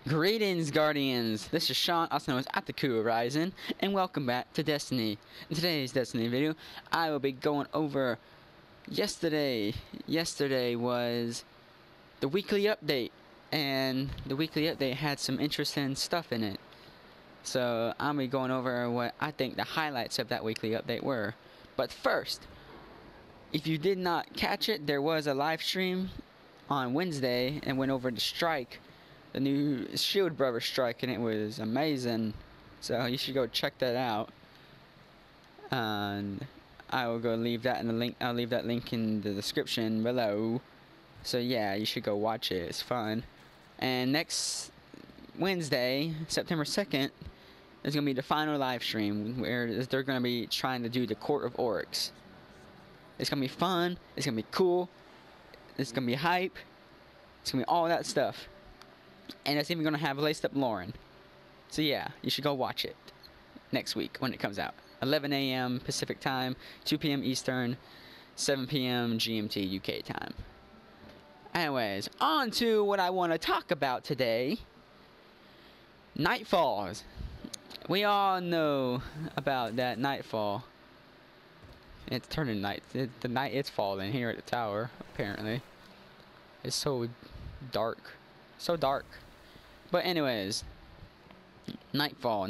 Greetings, Guardians! This is Sean, also known as Ataku Horizon, and welcome back to Destiny. In today's Destiny video, I will be going over yesterday. Yesterday was the weekly update, and the weekly update had some interesting stuff in it. So, I'll be going over what I think the highlights of that weekly update were. But first, if you did not catch it, there was a live stream on Wednesday and went over the strike. The new Shield Brother strike, and it was amazing. So you should go check that out. And I will go leave that in the link. I'll leave that link in the description below. So yeah, you should go watch it. It's fun. And next Wednesday, September 2nd, is gonna be the final live stream where they're gonna be trying to do the Court of Oryx. It's gonna be fun. It's gonna be cool. It's gonna be hype. It's gonna be all that stuff. And it's even going to have laced up Lauren. So yeah, you should go watch it next week when it comes out. 11 a.m. Pacific time, 2 p.m. Eastern, 7 p.m. GMT UK time. Anyways, on to what I want to talk about today. Nightfalls. We all know about that Nightfall. It's turning night. The night is falling here at the tower, apparently. It's so dark. So dark. But anyways, Nightfall.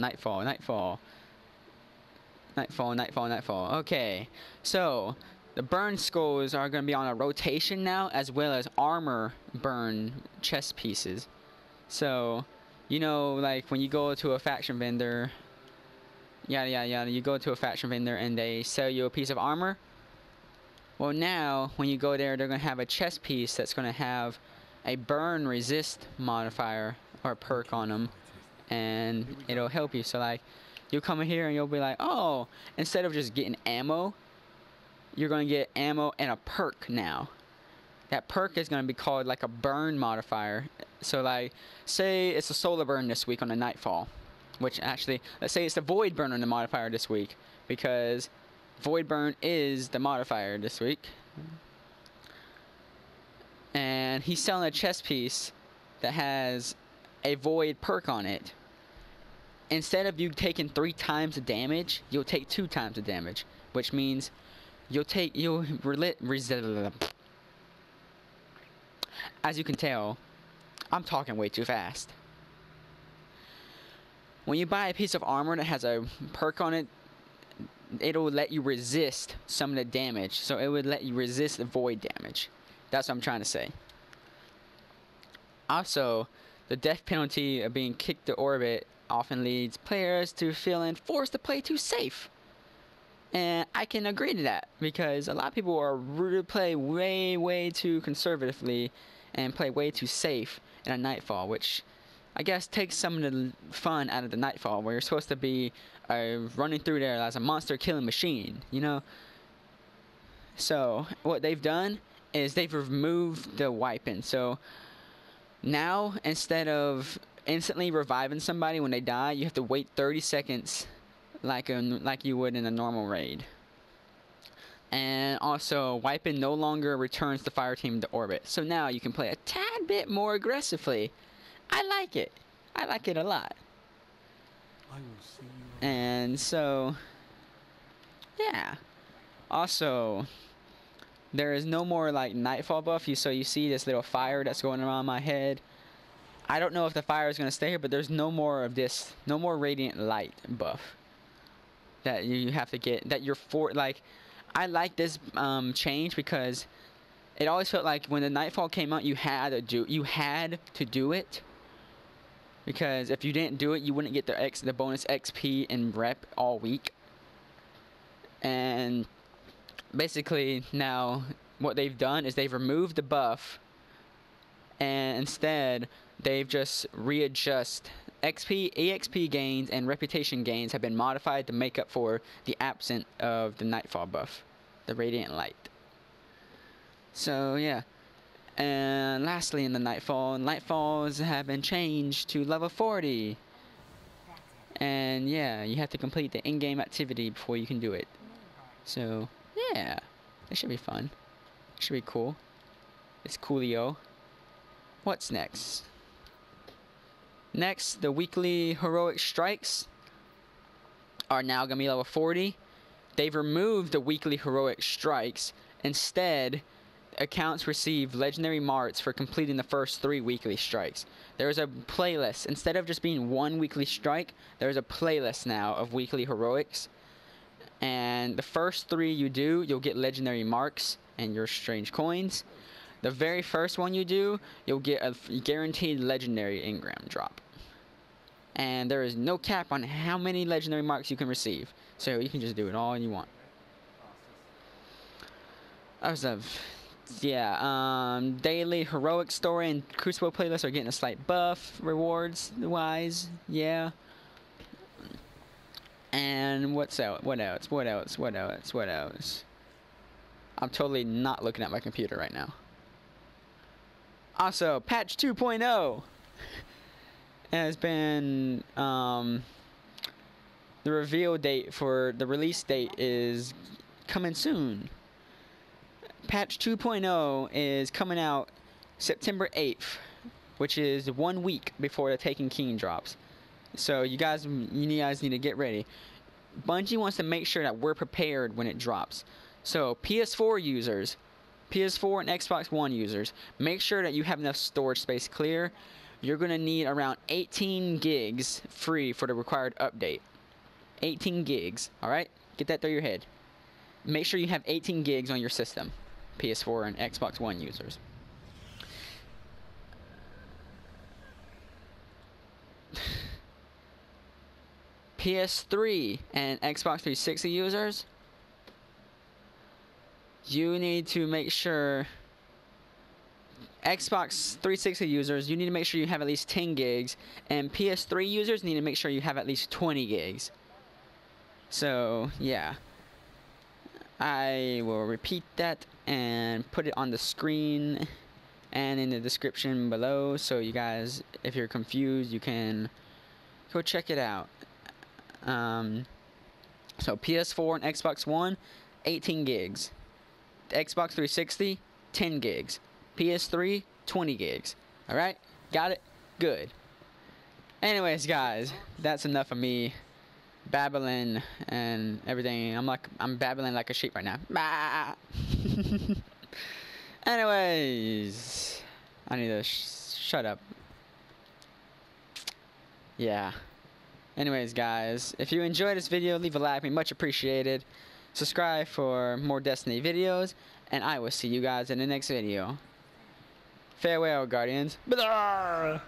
Okay, so the burn skulls are going to be on a rotation now, as well as armor burn chest pieces. So, you know, like when you go to a faction vendor, you go to a faction vendor and they sell you a piece of armor. Well, now when you go there, they're going to have a chest piece that's going to have a burn resist modifier or perk on them, and it'll help you. So like, you'll come in here and you'll be like, oh, instead of just getting ammo, you're gonna get ammo and a perk now. That perk is gonna be called like a burn modifier. So like, say it's a solar burn this week on the Nightfall, which actually, let's say it's the void burn on the modifier this week, because void burn is the modifier this week. And he's selling a chest piece that has a void perk on it. Instead of you taking 3 times the damage, you'll take 2 times the damage, which means as you can tell, I'm talking way too fast. When you buy a piece of armor that has a perk on it, it'll let you resist some of the damage. So it would let you resist the void damage. That's what I'm trying to say. Also, the death penalty of being kicked to orbit often leads players to feeling forced to play too safe. And I can agree to that, because a lot of people are really play way too conservatively and play way too safe in a Nightfall, which I guess takes some of the fun out of the Nightfall, where you're supposed to be running through there as a monster killing machine, you know? So, what they've done is they've removed the wiping. So now, instead of instantly reviving somebody when they die, you have to wait 30 seconds like you would in a normal raid. And also, wiping no longer returns the fire team to orbit. So now you can play a tad bit more aggressively. I like it. I like it a lot. I will see you. And so, yeah. Also, there is no more like Nightfall buff. So you see this little fire that's going around my head. I don't know if the fire is going to stay here, but there's no more of this, no more radiant light buff that you have to get, that you're for. Like, I like this change, because it always felt like when the Nightfall came out, you had to do it, because if you didn't do it, you wouldn't get the bonus XP and rep all week. And basically now what they've done is they've removed the buff, and instead they've just readjust EXP gains and reputation gains have been modified to make up for the absence of the Nightfall buff, the Radiant Light. So yeah. And lastly, in the Nightfalls have been changed to level 40. And yeah, you have to complete the in-game activity before you can do it. So yeah, it should be fun. It should be cool. It's coolio. What's next? Next, the weekly heroic strikes are now going to be level 40. They've removed the weekly heroic strikes. Instead, accounts receive legendary marks for completing the first 3 weekly strikes. There's a playlist. Instead of just being one weekly strike, there's a playlist now of weekly heroics. And the first 3 you do, you'll get legendary marks and your strange coins. The very first one you do, you'll get a guaranteed legendary engram drop. And there is no cap on how many legendary marks you can receive. So you can just do it all you want. Daily heroic story and Crucible playlists are getting a slight buff rewards wise. Yeah. And what else? I'm totally not looking at my computer right now. Also, patch 2.0 has been the reveal date for the release date is coming soon. Patch 2.0 is coming out September 8th, which is 1 week before the Taken King drops. So you guys need to get ready. Bungie wants to make sure that we're prepared when it drops. So PS4 users, PS4 and Xbox One users, make sure that you have enough storage space clear. You're going to need around 18 gigs free for the required update. 18 gigs, alright? Get that through your head. Make sure you have 18 gigs on your system. PS4 and Xbox One users. PS3 and Xbox 360 users, you need to make sure, Xbox 360 users, you need to make sure you have at least 10 gigs, and PS3 users need to make sure you have at least 20 gigs. So, yeah. I will repeat that and put it on the screen and in the description below, so you guys, if you're confused, you can go check it out. So PS4 and Xbox One, 18 gigs. Xbox 360, 10 gigs. PS3, 20 gigs. Alright? Got it? Good. Anyways, guys, that's enough of me babbling and everything. I'm babbling like a sheep right now. Bah! Anyways, I need to shut up. Yeah. Anyways, guys, if you enjoyed this video, leave a like, it'd be much appreciated. Subscribe for more Destiny videos, and I will see you guys in the next video. Farewell, Guardians. Blah!